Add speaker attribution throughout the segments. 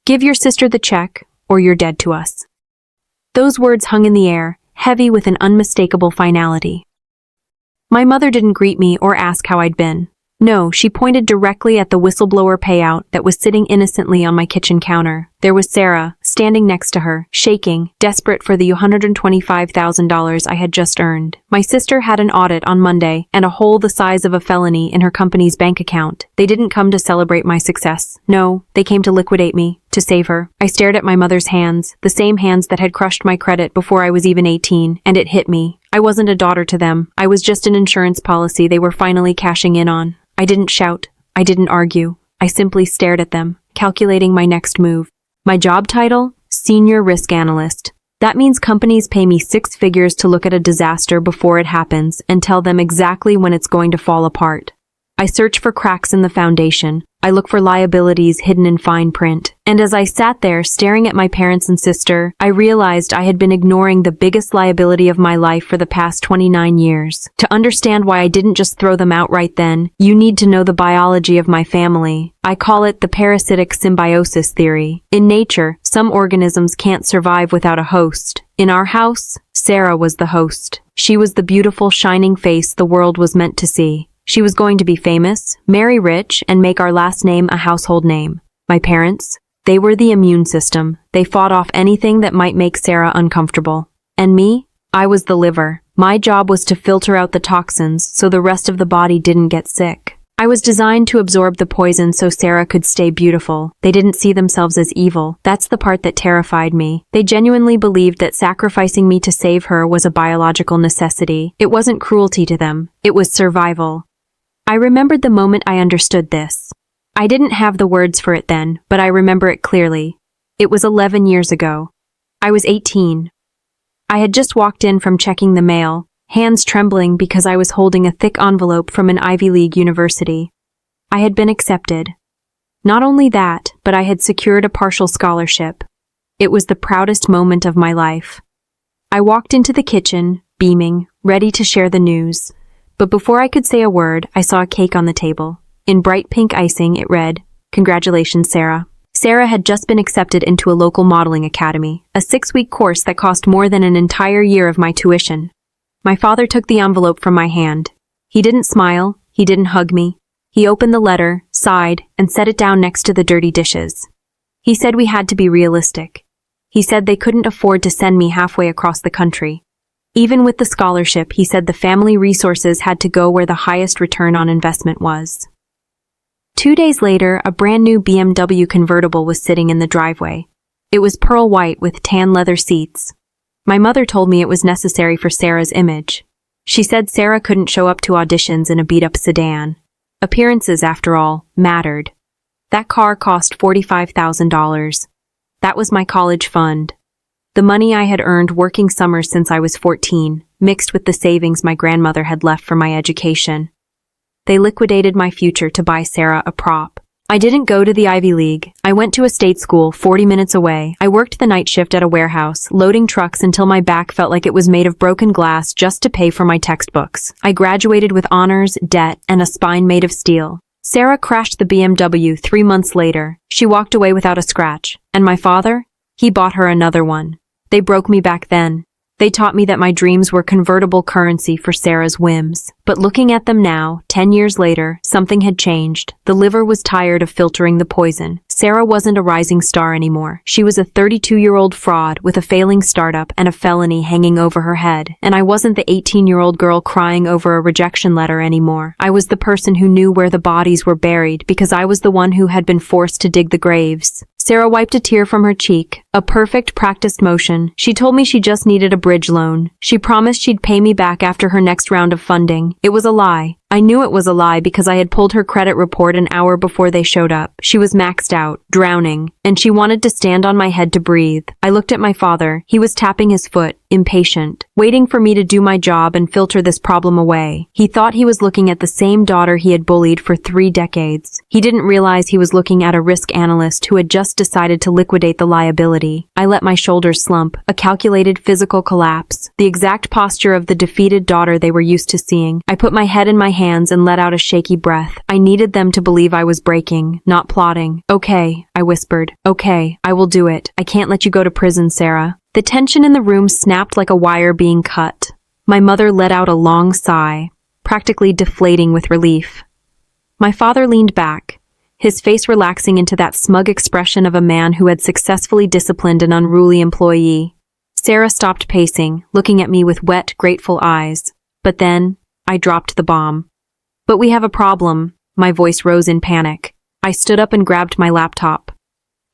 Speaker 1: Give your sister the check, or you're dead to us. Those words hung in the air, heavy with an unmistakable finality. My mother didn't greet me or ask how I'd been. No, she pointed directly at the whistleblower payout that was sitting innocently on my kitchen counter. There was Sarah, standing next to her, shaking, desperate for the $125,000 I had just earned. My sister had an audit on Monday and a hole the size of a felony in her company's bank account. They didn't come to celebrate my success. No, they came to liquidate me, to save her. I stared at my mother's hands, the same hands that had crushed my credit before I was even 18, and it hit me. I wasn't a daughter to them. I was just an insurance policy they were finally cashing in on. I didn't shout. I didn't argue. I simply stared at them, calculating my next move. My job title? Senior Risk Analyst. That means companies pay me 6 figures to look at a disaster before it happens and tell them exactly when it's going to fall apart. I search for cracks in the foundation. I look for liabilities hidden in fine print. And as I sat there staring at my parents and sister, I realized I had been ignoring the biggest liability of my life for the past 29 years. To understand why I didn't just throw them out right then, you need to know the biology of my family. I call it the parasitic symbiosis theory. In nature, some organisms can't survive without a host. In our house, Sarah was the host. She was the beautiful, shining face the world was meant to see. She was going to be famous, marry rich, and make our last name a household name. My parents? They were the immune system. They fought off anything that might make Sarah uncomfortable. And me? I was the liver. My job was to filter out the toxins so the rest of the body didn't get sick. I was designed to absorb the poison so Sarah could stay beautiful. They didn't see themselves as evil. That's the part that terrified me. They genuinely believed that sacrificing me to save her was a biological necessity. It wasn't cruelty to them. It was survival. I remembered the moment I understood this. I didn't have the words for it then, but I remember it clearly. It was 11 years ago. I was 18. I had just walked in from checking the mail, hands trembling because I was holding a thick envelope from an Ivy League university. I had been accepted. Not only that, but I had secured a partial scholarship. It was the proudest moment of my life. I walked into the kitchen, beaming, ready to share the news. But before I could say a word, I saw a cake on the table. In bright pink icing, it read, "Congratulations, Sarah." Sarah had just been accepted into a local modeling academy, a 6-week course that cost more than an entire year of my tuition. My father took the envelope from my hand. He didn't smile, he didn't hug me. He opened the letter, sighed, and set it down next to the dirty dishes. He said we had to be realistic. He said they couldn't afford to send me halfway across the country. Even with the scholarship, he said the family resources had to go where the highest return on investment was. 2 days later, a brand new BMW convertible was sitting in the driveway. It was pearl white with tan leather seats. My mother told me it was necessary for Sarah's image. She said Sarah couldn't show up to auditions in a beat-up sedan. Appearances, after all, mattered. That car cost $45,000. That was my college fund. The money I had earned working summers since I was 14, mixed with the savings my grandmother had left for my education. They liquidated my future to buy Sarah a prop. I didn't go to the Ivy League. I went to a state school 40 minutes away. I worked the night shift at a warehouse, loading trucks until my back felt like it was made of broken glass just to pay for my textbooks. I graduated with honors, debt, and a spine made of steel. Sarah crashed the BMW 3 months later. She walked away without a scratch. And my father? He bought her another one. They broke me back then. They taught me that my dreams were convertible currency for Sarah's whims. But looking at them now, 10 years later, something had changed. The liver was tired of filtering the poison. Sarah wasn't a rising star anymore. She was a 32-year-old fraud with a failing startup and a felony hanging over her head. And I wasn't the 18-year-old girl crying over a rejection letter anymore. I was the person who knew where the bodies were buried because I was the one who had been forced to dig the graves. Sarah wiped a tear from her cheek, a perfect practiced motion. She told me she just needed a bridge loan. She promised she'd pay me back after her next round of funding. It was a lie. I knew it was a lie because I had pulled her credit report an hour before they showed up. She was maxed out, drowning, and she wanted to stand on my head to breathe. I looked at my father. He was tapping his foot, impatient, waiting for me to do my job and filter this problem away. He thought he was looking at the same daughter he had bullied for 3 decades. He didn't realize he was looking at a risk analyst who had just decided to liquidate the liability. I let my shoulders slump, a calculated physical collapse, the exact posture of the defeated daughter they were used to seeing. I put my head in my hands and let out a shaky breath. I needed them to believe I was breaking, not plotting. Okay, I whispered. Okay, I will do it. I can't let you go to prison, Sarah. The tension in the room snapped like a wire being cut. My mother let out a long sigh, practically deflating with relief. My father leaned back, his face relaxing into that smug expression of a man who had successfully disciplined an unruly employee. Sarah stopped pacing, looking at me with wet, grateful eyes. But then, I dropped the bomb. But we have a problem. My voice rose in panic. I stood up and grabbed my laptop.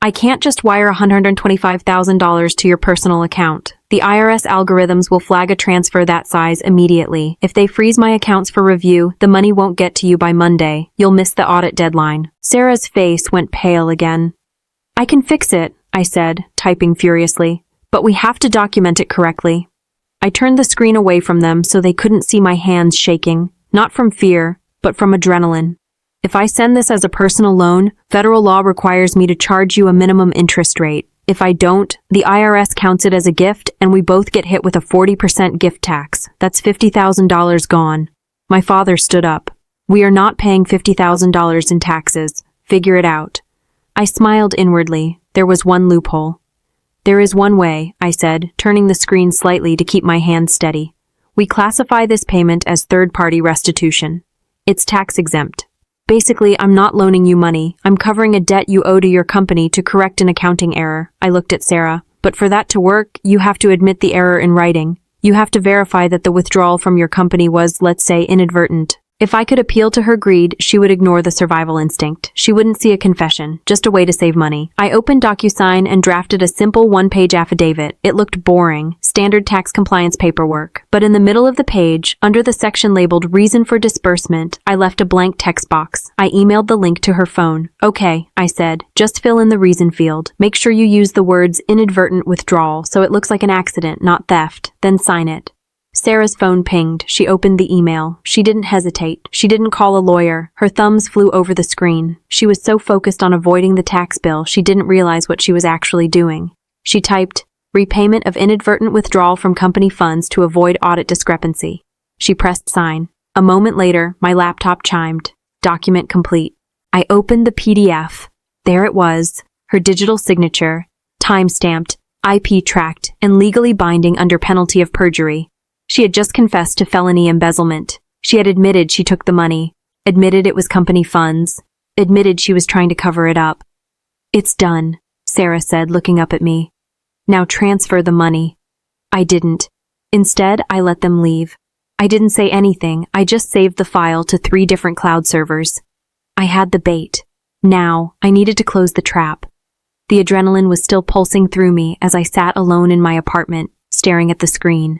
Speaker 1: I can't just wire $125,000 to your personal account. The IRS algorithms will flag a transfer that size immediately. If they freeze my accounts for review, the money won't get to you by Monday. You'll miss the audit deadline. Sarah's face went pale again. I can fix it, I said, typing furiously. But we have to document it correctly. I turned the screen away from them so they couldn't see my hands shaking, not from fear, but from adrenaline. If I send this as a personal loan, federal law requires me to charge you a minimum interest rate. If I don't, the IRS counts it as a gift and we both get hit with a 40% gift tax. That's $50,000 gone. My father stood up. We are not paying $50,000 in taxes. Figure it out. I smiled inwardly. There was one loophole. There is one way, I said, turning the screen slightly to keep my hand steady. We classify this payment as third-party restitution. It's tax-exempt. Basically, I'm not loaning you money. I'm covering a debt you owe to your company to correct an accounting error. I looked at Sarah. But for that to work, you have to admit the error in writing. You have to verify that the withdrawal from your company was, let's say, inadvertent. If I could appeal to her greed, she would ignore the survival instinct. She wouldn't see a confession, just a way to save money. I opened DocuSign and drafted a simple one-page affidavit. It looked boring, standard tax compliance paperwork. But in the middle of the page, under the section labeled Reason for Disbursement, I left a blank text box. I emailed the link to her phone. Okay, I said, just fill in the reason field. Make sure you use the words inadvertent withdrawal so it looks like an accident, not theft. Then sign it. Sarah's phone pinged. She opened the email. She didn't hesitate. She didn't call a lawyer. Her thumbs flew over the screen. She was so focused on avoiding the tax bill, she didn't realize what she was actually doing. She typed, repayment of inadvertent withdrawal from company funds to avoid audit discrepancy. She pressed sign. A moment later, my laptop chimed. Document complete. I opened the PDF. There it was, her digital signature, time-stamped, IP tracked, and legally binding under penalty of perjury. She had just confessed to felony embezzlement. She had admitted she took the money, admitted it was company funds, admitted she was trying to cover it up. It's done, Sarah said, looking up at me. Now transfer the money. I didn't. Instead, I let them leave. I didn't say anything. I just saved the file to 3 different cloud servers. I had the bait. Now, I needed to close the trap. The adrenaline was still pulsing through me as I sat alone in my apartment, staring at the screen.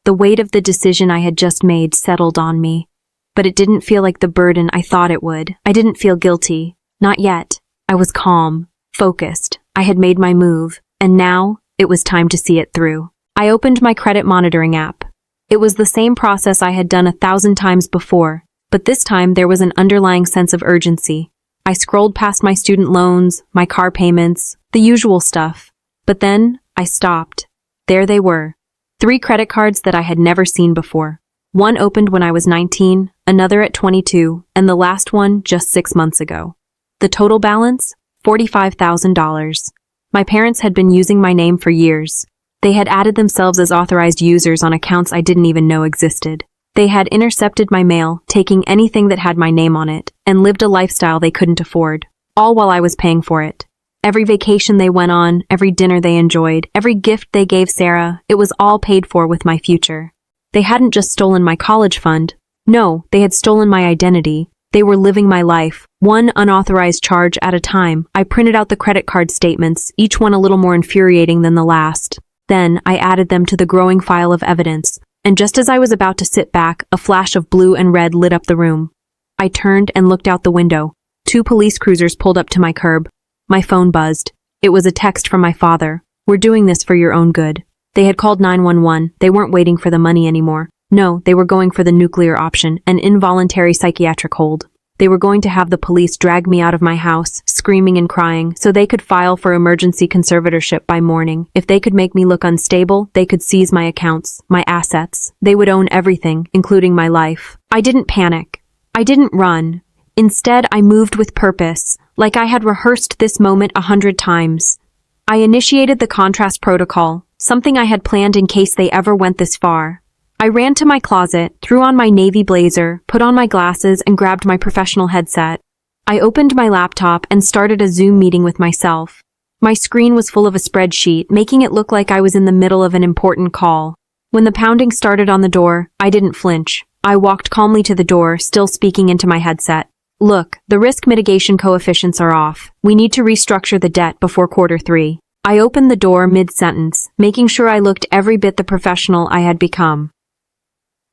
Speaker 1: The weight of the decision I had just made settled on me, but it didn't feel like the burden I thought it would. I didn't feel guilty. Not yet. I was calm, focused. I had made my move, and now it was time to see it through. I opened my credit monitoring app. It was the same process I had done 1,000 times before, but this time there was an underlying sense of urgency. I scrolled past my student loans, my car payments, the usual stuff. But then I stopped. There they were. 3 credit cards that I had never seen before. One opened when I was 19, another at 22, and the last one just 6 months ago. The total balance? $45,000. My parents had been using my name for years. They had added themselves as authorized users on accounts I didn't even know existed. They had intercepted my mail, taking anything that had my name on it, and lived a lifestyle they couldn't afford, all while I was paying for it. Every vacation they went on, every dinner they enjoyed, every gift they gave Sarah, it was all paid for with my future. They hadn't just stolen my college fund. No, they had stolen my identity. They were living my life, one unauthorized charge at a time. I printed out the credit card statements, each one a little more infuriating than the last. Then I added them to the growing file of evidence, and just as I was about to sit back, a flash of blue and red lit up the room. I turned and looked out the window. 2 police cruisers pulled up to my curb. My phone buzzed. It was a text from my father. We're doing this for your own good. They had called 911. They weren't waiting for the money anymore. No, they were going for the nuclear option, an involuntary psychiatric hold. They were going to have the police drag me out of my house, screaming and crying, so they could file for emergency conservatorship by morning. If they could make me look unstable, they could seize my accounts, my assets. They would own everything, including my life. I didn't panic. I didn't run. Instead, I moved with purpose, like I had rehearsed this moment 100 times. I initiated the contrast protocol, something I had planned in case they ever went this far. I ran to my closet, threw on my navy blazer, put on my glasses, and grabbed my professional headset. I opened my laptop and started a Zoom meeting with myself. My screen was full of a spreadsheet, making it look like I was in the middle of an important call. When the pounding started on the door, I didn't flinch. I walked calmly to the door, still speaking into my headset. Look, the risk mitigation coefficients are off. We need to restructure the debt before Q3. I opened the door mid-sentence, making sure I looked every bit the professional I had become.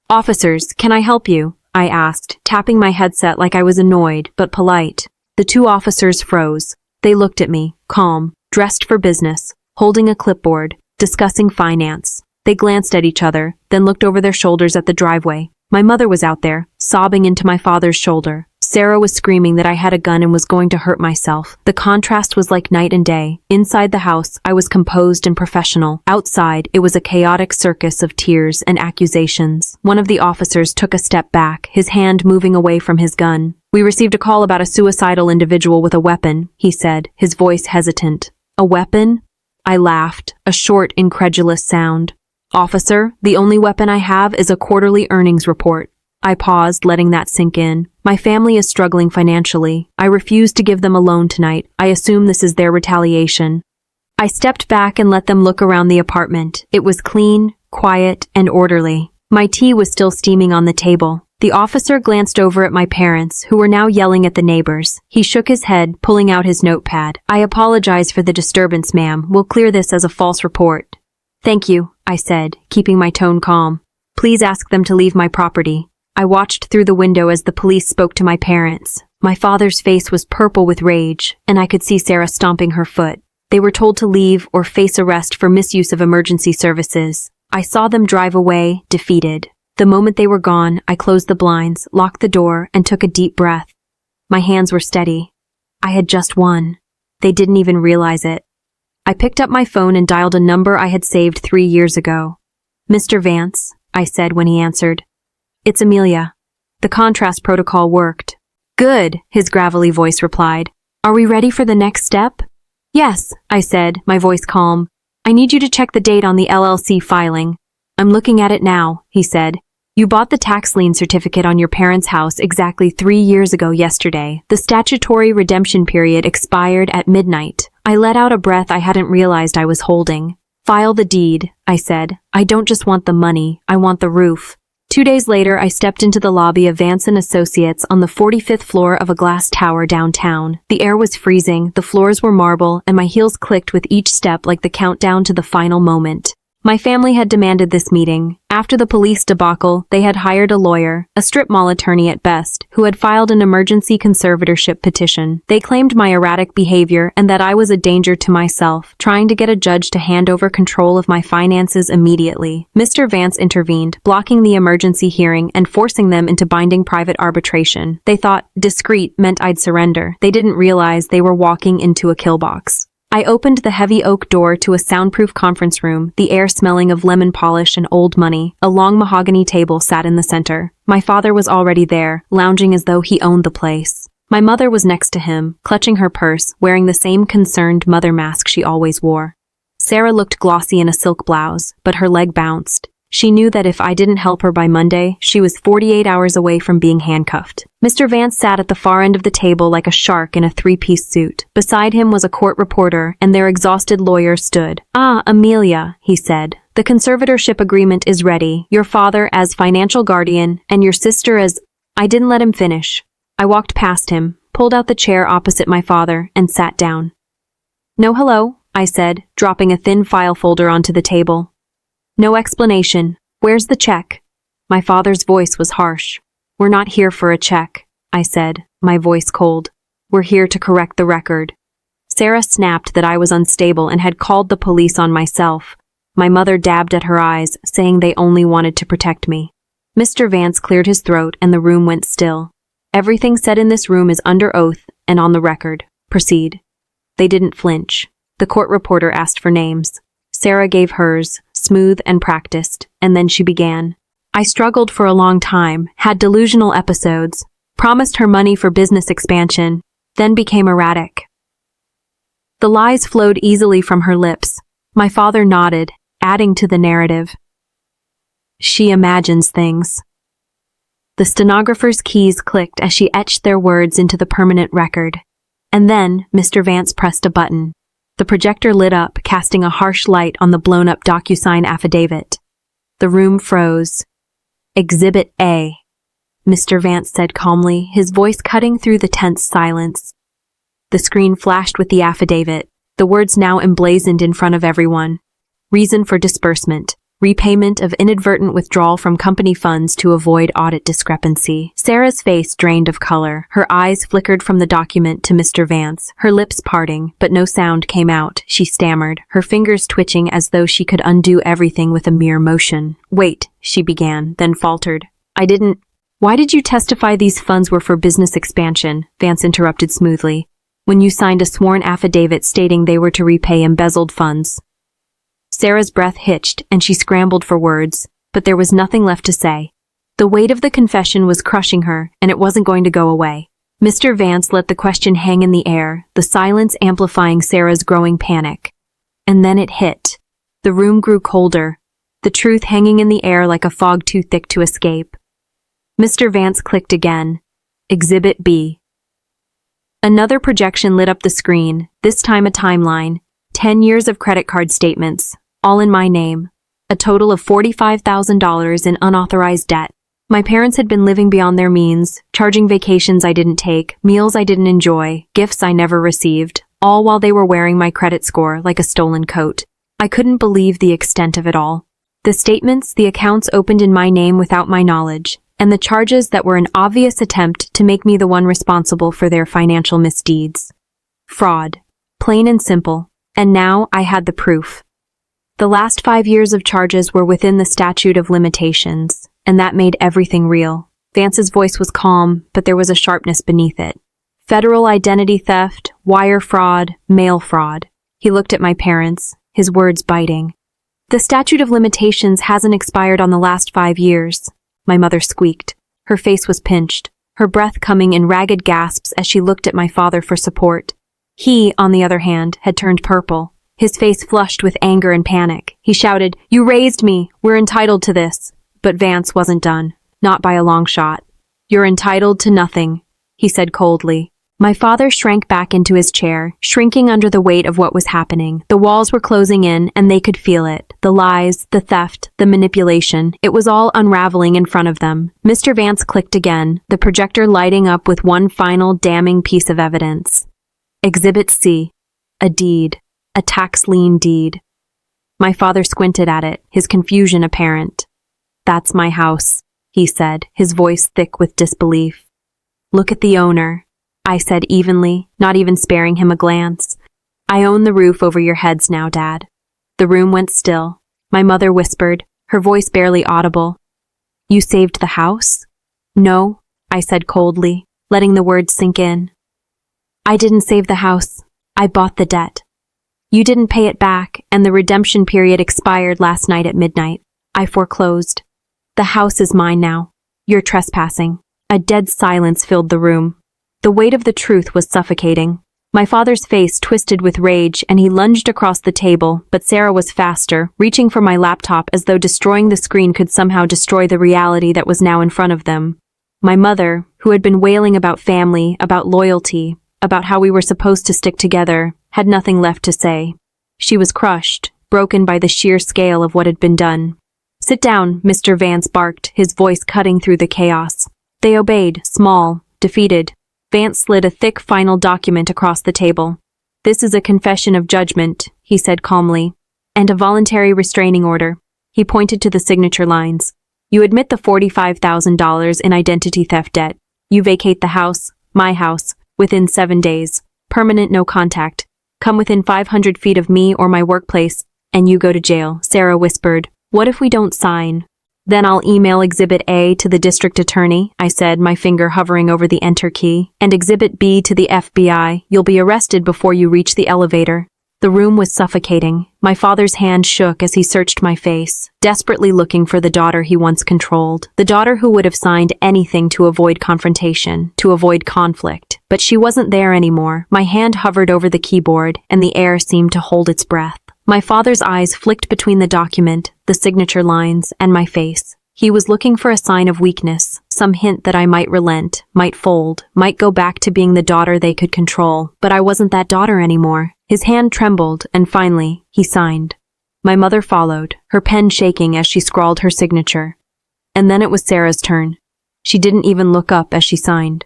Speaker 1: Officers, can I help you? I asked, tapping my headset like I was annoyed, but polite. The two officers froze. They looked at me, calm, dressed for business, holding a clipboard, discussing finance. They glanced at each other, then looked over their shoulders at the driveway. My mother was out there, sobbing into my father's shoulder. Sarah was screaming that I had a gun and was going to hurt myself. The contrast was like night and day. Inside the house, I was composed and professional. Outside, it was a chaotic circus of tears and accusations. One of the officers took a step back, his hand moving away from his gun. We received a call about a suicidal individual with a weapon, he said, his voice hesitant. A weapon? I laughed, a short, incredulous sound. Officer, the only weapon I have is a quarterly earnings report. I paused, letting that sink in. My family is struggling financially. I refuse to give them a loan tonight. I assume this is their retaliation. I stepped back and let them look around the apartment. It was clean, quiet, and orderly. My tea was still steaming on the table. The officer glanced over at my parents, who were now yelling at the neighbors. He shook his head, pulling out his notepad. I apologize for the disturbance, ma'am. We'll clear this as a false report. Thank you, I said, keeping my tone calm. Please ask them to leave my property. I watched through the window as the police spoke to my parents. My father's face was purple with rage, and I could see Sarah stomping her foot. They were told to leave or face arrest for misuse of emergency services. I saw them drive away, defeated. The moment they were gone, I closed the blinds, locked the door, and took a deep breath. My hands were steady. I had just won. They didn't even realize it. I picked up my phone and dialed a number I had saved 3 years ago. Mr. Vance, I said when he answered. It's Amelia. The contrast protocol worked. Good, his gravelly voice replied. Are we ready for the next step? Yes, I said, my voice calm. I need you to check the date on the LLC filing. I'm looking at it now, he said. You bought the tax lien certificate on your parents' house exactly 3 years ago yesterday. The statutory redemption period expired at midnight. I let out a breath I hadn't realized I was holding. File the deed, I said. I don't just want the money, I want the roof. 2 days later, I stepped into the lobby of Vance & Associates on the 45th floor of a glass tower downtown. The air was freezing, the floors were marble, and my heels clicked with each step like the countdown to the final moment. My family had demanded this meeting. After the police debacle, they had hired a lawyer, a strip mall attorney at best, who had filed an emergency conservatorship petition. They claimed my erratic behavior and that I was a danger to myself, trying to get a judge to hand over control of my finances immediately. Mr. Vance intervened, blocking the emergency hearing and forcing them into binding private arbitration. They thought discreet meant I'd surrender. They didn't realize they were walking into a kill box. I opened the heavy oak door to a soundproof conference room, the air smelling of lemon polish and old money. A long mahogany table sat in the center. My father was already there, lounging as though he owned the place. My mother was next to him, clutching her purse, wearing the same concerned mother mask she always wore. Sarah looked glossy in a silk blouse, but her leg bounced. She knew that if I didn't help her by Monday, she was 48 hours away from being handcuffed. Mr. Vance sat at the far end of the table like a shark in a three-piece suit. Beside him was a court reporter, and their exhausted lawyer stood. "Ah, Amelia," he said. "The conservatorship agreement is ready. Your father as financial guardian, and your sister as—" I didn't let him finish. I walked past him, pulled out the chair opposite my father, and sat down. "No hello," I said, dropping a thin file folder onto the table. "No explanation. Where's the check?" My father's voice was harsh. "We're not here for a check," I said, my voice cold. "We're here to correct the record." Sarah snapped that I was unstable and had called the police on myself. My mother dabbed at her eyes, saying they only wanted to protect me. Mr. Vance cleared his throat and the room went still. Everything said in this room is under oath and on the record. Proceed. They didn't flinch. The court reporter asked for names. Sarah gave hers, smooth and practiced, and then she began. I struggled for a long time, had delusional episodes, promised her money for business expansion, then became erratic. The lies flowed easily from her lips. My father nodded, adding to the narrative. She imagines things. The stenographer's keys clicked as she etched their words into the permanent record. And then, Mr. Vance pressed a button. The projector lit up, casting a harsh light on the blown-up DocuSign affidavit. The room froze. Exhibit A, Mr. Vance said calmly, his voice cutting through the tense silence. The screen flashed with the affidavit, the words now emblazoned in front of everyone. Reason for disbursement. Repayment of inadvertent withdrawal from company funds to avoid audit discrepancy. Sarah's face drained of color. Her eyes flickered from the document to Mr. Vance, her lips parting, but no sound came out. She stammered, her fingers twitching as though she could undo everything with a mere motion. Wait, she began, then faltered. Why did you testify these funds were for business expansion? Vance interrupted smoothly. When you signed a sworn affidavit stating they were to repay embezzled funds. Sarah's breath hitched, and she scrambled for words, but there was nothing left to say. The weight of the confession was crushing her, and it wasn't going to go away. Mr. Vance let the question hang in the air, the silence amplifying Sarah's growing panic. And then it hit. The room grew colder, the truth hanging in the air like a fog too thick to escape. Mr. Vance clicked again. Exhibit B. Another projection lit up the screen, this time a timeline. 10 years of credit card statements, all in my name. A total of $45,000 in unauthorized debt. My parents had been living beyond their means, charging vacations I didn't take, meals I didn't enjoy, gifts I never received, all while they were wearing my credit score like a stolen coat. I couldn't believe the extent of it all. The statements, the accounts opened in my name without my knowledge, and the charges that were an obvious attempt to make me the one responsible for their financial misdeeds. Fraud. Plain and simple. And now I had the proof. The last 5 years of charges were within the statute of limitations, and that made everything real. Vance's voice was calm, but there was a sharpness beneath it. Federal identity theft, wire fraud, mail fraud. He looked at my parents, his words biting. The statute of limitations hasn't expired on the last 5 years. My mother squeaked. Her face was pinched, her breath coming in ragged gasps as she looked at my father for support. He, on the other hand, had turned purple, his face flushed with anger and panic. He shouted, "You raised me! We're entitled to this!" But Vance wasn't done, not by a long shot. "You're entitled to nothing," he said coldly. My father shrank back into his chair, shrinking under the weight of what was happening. The walls were closing in, and they could feel it. The lies, the theft, the manipulation. It was all unraveling in front of them. Mr. Vance clicked again, the projector lighting up with one final damning piece of evidence. Exhibit C. A deed. A tax lien deed. My father squinted at it, his confusion apparent. "That's my house," he said, his voice thick with disbelief. "Look at the owner," I said evenly, not even sparing him a glance. "I own the roof over your heads now, Dad." The room went still. My mother whispered, her voice barely audible. "You saved the house?" "No," I said coldly, letting the words sink in. "I didn't save the house. I bought the debt. You didn't pay it back, and the redemption period expired last night at midnight. I foreclosed. The house is mine now. You're trespassing." A dead silence filled the room. The weight of the truth was suffocating. My father's face twisted with rage, and he lunged across the table, but Sarah was faster, reaching for my laptop as though destroying the screen could somehow destroy the reality that was now in front of them. My mother, who had been wailing about family, about loyalty, about how we were supposed to stick together, had nothing left to say. She was crushed, broken by the sheer scale of what had been done. "Sit down," Mr. Vance barked, his voice cutting through the chaos. They obeyed, small, defeated. Vance slid a thick final document across the table. "This is a confession of judgment," he said calmly, "and a voluntary restraining order." He pointed to the signature lines. "You admit the $45,000 in identity theft debt. You vacate the house, my house, within 7 days. Permanent no contact. Come within 500 feet of me or my workplace, and you go to jail," Sarah whispered. "What if we don't sign?" Then I'll email Exhibit A to the district attorney, I said, my finger hovering over the enter key, and Exhibit B to the FBI. You'll be arrested before you reach the elevator. The room was suffocating. My father's hand shook as he searched my face, desperately looking for the daughter he once controlled, the daughter who would have signed anything to avoid confrontation, to avoid conflict. But she wasn't there anymore. My hand hovered over the keyboard, and the air seemed to hold its breath. My father's eyes flicked between the document, the signature lines, and my face. He was looking for a sign of weakness, some hint that I might relent, might fold, might go back to being the daughter they could control. But I wasn't that daughter anymore. His hand trembled, and finally, he signed. My mother followed, her pen shaking as she scrawled her signature. And then it was Sarah's turn. She didn't even look up as she signed.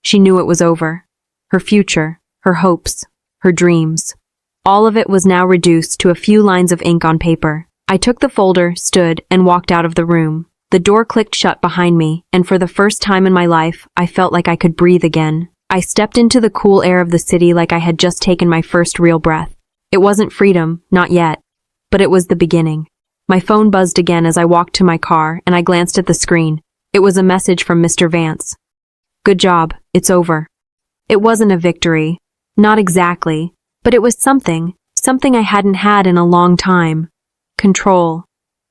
Speaker 1: She knew it was over. Her future, her hopes, her dreams. All of it was now reduced to a few lines of ink on paper. I took the folder, stood, and walked out of the room. The door clicked shut behind me, and for the first time in my life, I felt like I could breathe again. I stepped into the cool air of the city like I had just taken my first real breath. It wasn't freedom, not yet, but it was the beginning. My phone buzzed again as I walked to my car, and I glanced at the screen. It was a message from Mr. Vance. Good job, it's over. It wasn't a victory. Not exactly. But it was something I hadn't had in a long time. Control.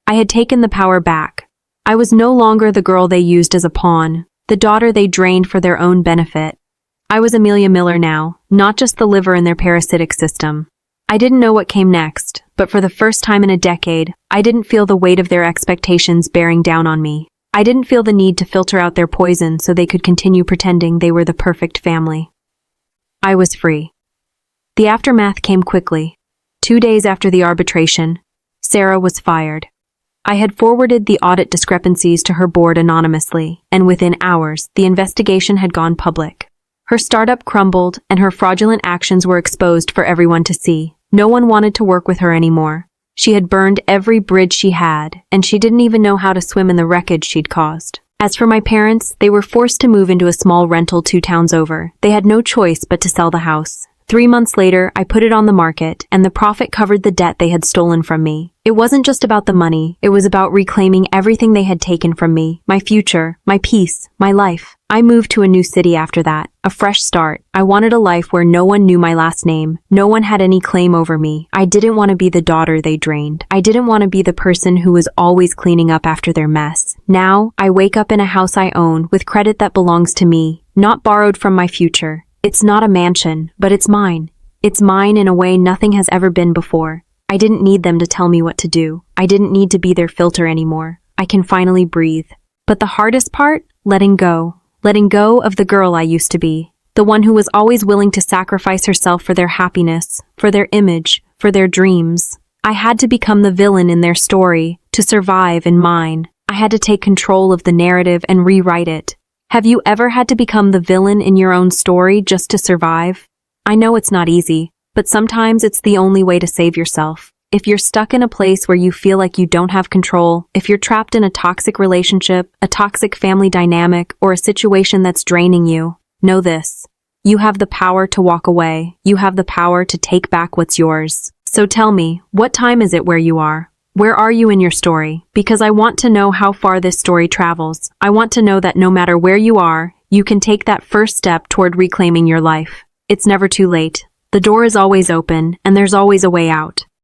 Speaker 1: I had taken the power back. I was no longer the girl they used as a pawn, the daughter they drained for their own benefit. I was Amelia Miller now, not just the liver in their parasitic system. I didn't know what came next, but for the first time in a decade, I didn't feel the weight of their expectations bearing down on me. I didn't feel the need to filter out their poison so they could continue pretending they were the perfect family. I was free. The aftermath came quickly. 2 days after the arbitration, Sarah was fired. I had forwarded the audit discrepancies to her board anonymously, and within hours, the investigation had gone public. Her startup crumbled, and her fraudulent actions were exposed for everyone to see. No one wanted to work with her anymore. She had burned every bridge she had, and she didn't even know how to swim in the wreckage she'd caused. As for my parents, they were forced to move into a small rental 2 towns over. They had no choice but to sell the house. 3 months later, I put it on the market, and the profit covered the debt they had stolen from me. It wasn't just about the money, it was about reclaiming everything they had taken from me, my future, my peace, my life. I moved to a new city after that, a fresh start. I wanted a life where no one knew my last name, no one had any claim over me. I didn't want to be the daughter they drained. I didn't want to be the person who was always cleaning up after their mess. Now, I wake up in a house I own, with credit that belongs to me, not borrowed from my future. It's not a mansion, but it's mine. It's mine in a way nothing has ever been before. I didn't need them to tell me what to do. I didn't need to be their filter anymore. I can finally breathe. But the hardest part? Letting go. Letting go of the girl I used to be. The one who was always willing to sacrifice herself for their happiness, for their image, for their dreams. I had to become the villain in their story, to survive in mine. I had to take control of the narrative and rewrite it. Have you ever had to become the villain in your own story just to survive? I know it's not easy, but sometimes it's the only way to save yourself. If you're stuck in a place where you feel like you don't have control, if you're trapped in a toxic relationship, a toxic family dynamic, or a situation that's draining you, know this. You have the power to walk away. You have the power to take back what's yours. So tell me, what time is it where you are? Where are you in your story? Because I want to know how far this story travels. I want to know that no matter where you are, you can take that first step toward reclaiming your life. It's never too late. The door is always open, and there's always a way out.